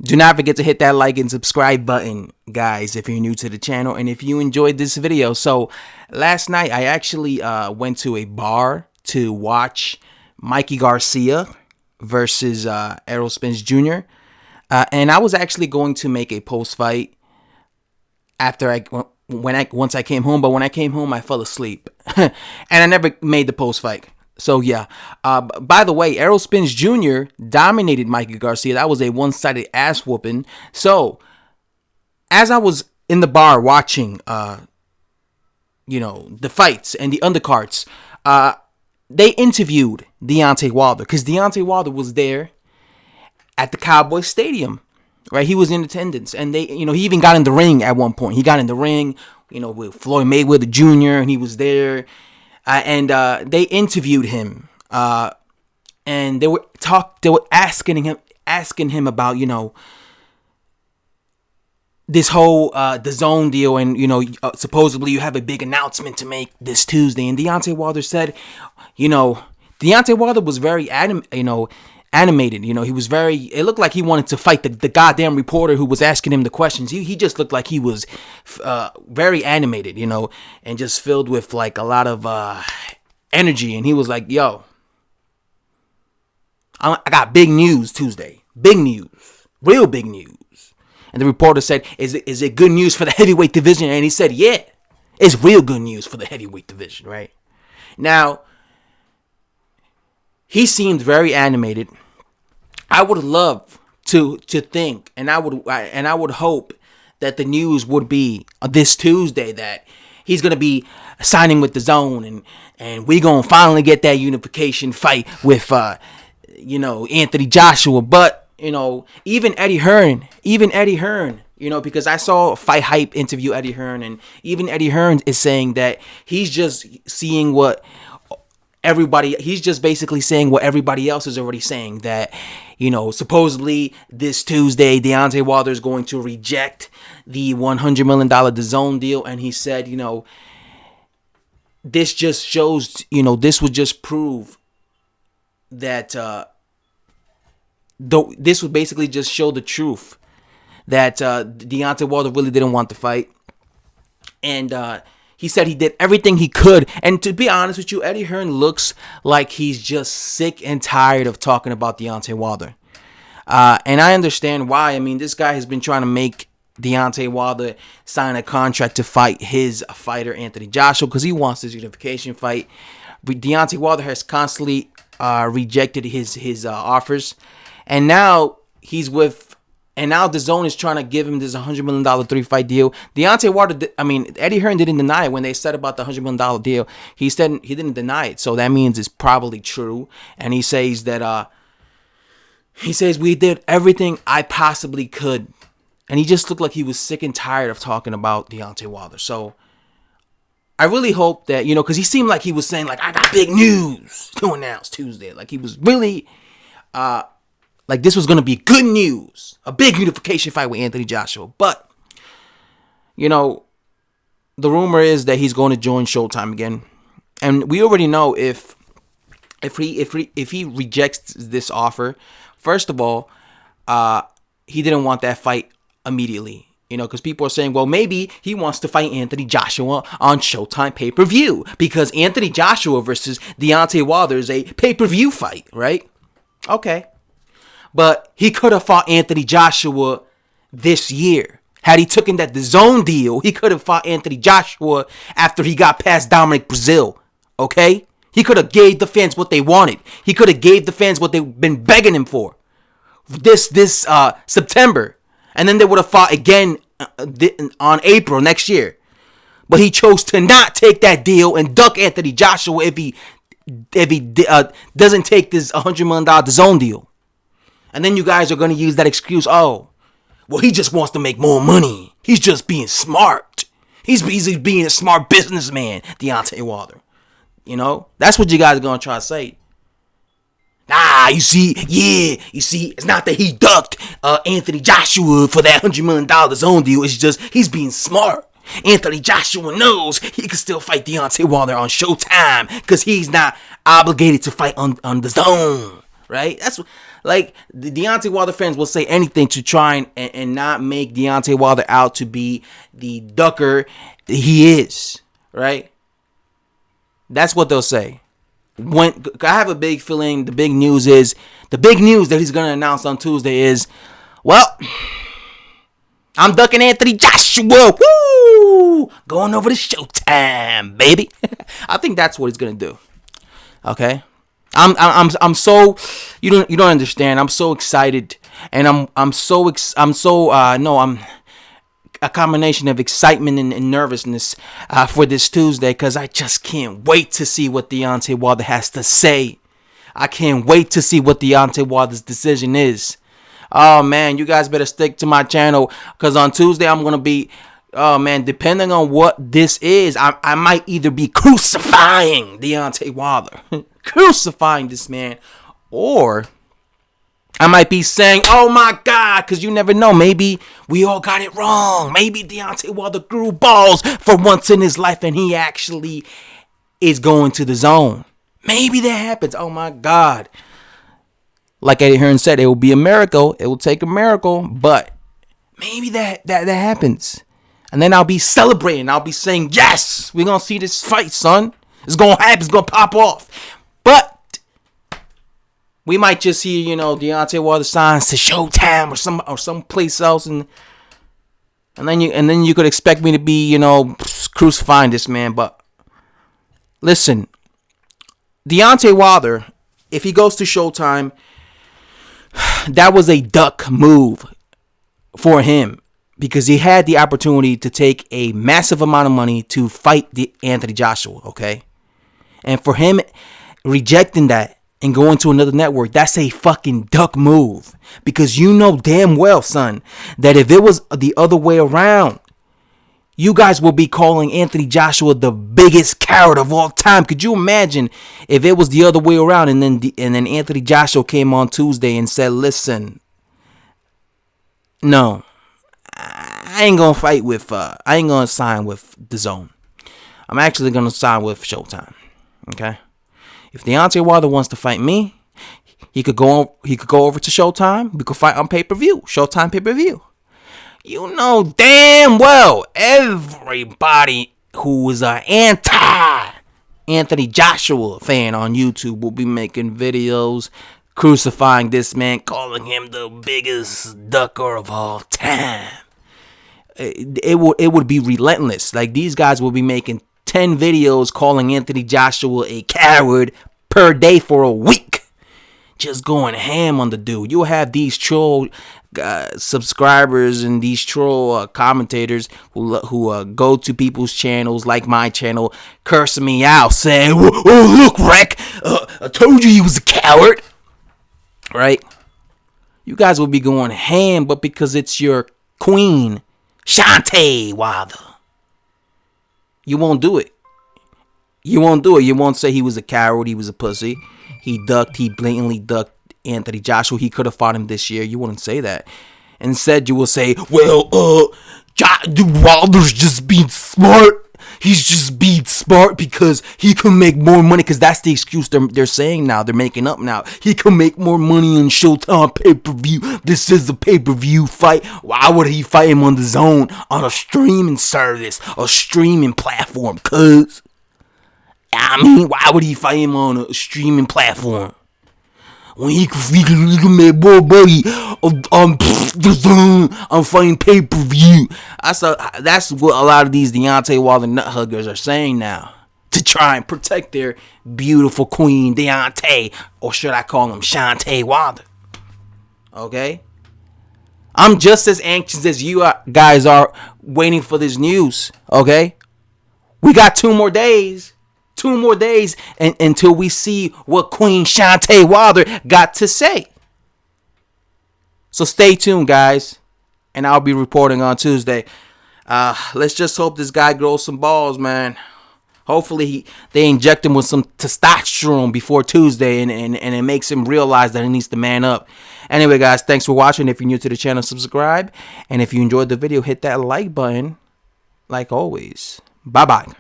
Do not forget to hit that like and subscribe button, guys, if you're new to the channel and if you enjoyed this video. So last night I actually went to a bar to watch Mikey Garcia versus Errol Spence Jr. And I was actually going to make a post-fight after once I came home, but when I came home I fell asleep and I never made the post-fight. So yeah, by the way, Errol Spence Jr. dominated Mikey Garcia. That was a one-sided ass whooping. So as I was in the bar watching, the fights and the undercards, they interviewed Deontay Wilder because Deontay Wilder was there at the Cowboys Stadium, right? He was in attendance, and they, he even got in the ring at one point. He got in the ring, with Floyd Mayweather Jr. and he was there. And they interviewed him, and they were asking him about, this whole the zone deal, and supposedly you have a big announcement to make this Tuesday. And Deontay Wilder said, Deontay Wilder was very animated. He was it looked like he wanted to fight the goddamn reporter who was asking him the questions. He just looked like he was very animated, and just filled with like a lot of energy. And he was like, yo, I got big news Tuesday. Big news. Real big news. And the reporter said, is it good news for the heavyweight division? And he said, yeah, it's real good news for the heavyweight division, right? Now, he seemed very animated. I would love to think, and I would hope that the news would be this Tuesday that he's gonna be signing with the Zone, and we gonna finally get that unification fight with Anthony Joshua. But even Eddie Hearn, because I saw Fight Hype interview Eddie Hearn, and even Eddie Hearn is saying that he's just seeing he's just basically saying what everybody else is already saying, that, supposedly this Tuesday, Deontay Wilder is going to reject the $100 million DAZN deal. And he said, this just shows, this would just prove that, this would basically just show the truth that Deontay Wilder really didn't want to fight. And, he said he did everything he could. And to be honest with you, Eddie Hearn looks like he's just sick and tired of talking about Deontay Wilder. And I understand why. I mean, this guy has been trying to make Deontay Wilder sign a contract to fight his fighter, Anthony Joshua, because he wants this unification fight. But Deontay Wilder has constantly rejected his offers. And now now the Zone is trying to give him this $100 million 3-fight deal. Deontay Wilder, Eddie Hearn didn't deny it when they said about the $100 million deal. He said he didn't deny it, so that means it's probably true. And he says that we did everything I possibly could, and he just looked like he was sick and tired of talking about Deontay Wilder. So I really hope that because he seemed like he was saying like, I got big news to announce Tuesday. Like he was really like this was going to be good news. A big unification fight with Anthony Joshua. But, the rumor is that he's going to join Showtime again. And we already know if he rejects this offer, first of all, he didn't want that fight immediately. Because people are saying, well, maybe he wants to fight Anthony Joshua on Showtime pay-per-view. Because Anthony Joshua versus Deontay Wilder is a pay-per-view fight, right? Okay. But he could have fought Anthony Joshua this year. Had he taken that DAZN deal, he could have fought Anthony Joshua after he got past Dominic Brazil. Okay? He could have gave the fans what they wanted. He could have gave the fans what they've been begging him for. This September. And then they would have fought again on April next year. But he chose to not take that deal and duck Anthony Joshua if he doesn't take this $100 million DAZN deal. And then you guys are going to use that excuse. Oh, well, he just wants to make more money. He's just being smart. He's being a smart businessman, Deontay Wilder. That's what you guys are going to try to say. Nah, you see, it's not that he ducked Anthony Joshua for that $100 million DAZN deal. It's just he's being smart. Anthony Joshua knows he can still fight Deontay Wilder on Showtime because he's not obligated to fight on the Zone, right? Like, the Deontay Wilder fans will say anything to try and not make Deontay Wilder out to be the ducker he is, right? That's what they'll say. When I have a big feeling the big news that he's going to announce on Tuesday is, well, I'm ducking Anthony Joshua. Woo! Going over to Showtime, baby. I think that's what he's going to do. Okay? I'm so you don't understand. I'm so excited, and I'm a combination of excitement and nervousness for this Tuesday, because I just can't wait to see what Deontay Wilder has to say. I can't wait to see what Deontay Wilder's decision is. Oh man, you guys better stick to my channel, because on Tuesday I'm gonna be, oh man, depending on what this is, I might either be crucifying Deontay Wilder, crucifying this man, or I might be saying, oh my God, because you never know. Maybe we all got it wrong. Maybe Deontay Wilder grew balls for once in his life and he actually is going to the zone. Maybe that happens. Oh my God. Like Eddie Hearn said, it will be a miracle. It will take a miracle, but maybe that happens. And then I'll be celebrating. I'll be saying, yes, we're going to see this fight, son. It's going to happen. It's going to pop off. But we might just hear, Deontay Wilder signs to Showtime or some place else, and then you could expect me to be, crucifying this man. But listen, Deontay Wilder, if he goes to Showtime, that was a duck move for him, because he had the opportunity to take a massive amount of money to fight Anthony Joshua, okay? And for him rejecting that and going to another network, that's a fucking duck move. Because you know damn well, son, that if it was the other way around, you guys will be calling Anthony Joshua the biggest coward of all time. Could you imagine if it was the other way around, and then Anthony Joshua came on Tuesday and said, listen, no, I ain't gonna fight with, I ain't gonna sign with the Zone. I'm actually gonna sign with Showtime. Okay? If Deontay Wilder wants to fight me, he could go over to Showtime. We could fight on pay-per-view. Showtime pay-per-view. You know damn well everybody who is an anti-Anthony Joshua fan on YouTube will be making videos crucifying this man, calling him the biggest ducker of all time. It would be relentless. Like, these guys will be making 10 videos calling Anthony Joshua a coward per day for a week. Just going ham on the dude. You'll have these troll subscribers and these troll commentators who go to people's channels like my channel, cursing me out, saying, oh, look, Rec, I told you he was a coward. Right? You guys will be going ham, but because it's your queen, Deontay Wilder, you won't do it. You won't do it. You won't say he was a coward, he was a pussy. He blatantly ducked Anthony Joshua. He could have fought him this year. You wouldn't say that. Instead, you will say, well, Wilder's just being smart. He's just being smart because he can make more money. Because that's the excuse they're saying now. They're making up now. He can make more money on Showtime pay-per-view. This is a pay-per-view fight. Why would he fight him on the Zone, on a streaming service, a streaming platform? Cause why would he fight him on a streaming platform when he can make more money on the Zone, on fighting pay-per-view? That's what a lot of these Deontay Wilder nut huggers are saying now, to try and protect their beautiful queen Deontay, or should I call him Deontay Wilder? Okay, I'm just as anxious as you guys are waiting for this news. Okay, we got 2 more days. 2 more days until we see what Queen Deontay Wilder got to say. So stay tuned, guys, and I'll be reporting on Tuesday. Let's just hope this guy grows some balls, man. Hopefully they inject him with some testosterone before Tuesday, and it makes him realize that he needs to man up. Anyway, guys, thanks for watching. If you're new to the channel, subscribe. And if you enjoyed the video, hit that like button. Like always. Bye-bye.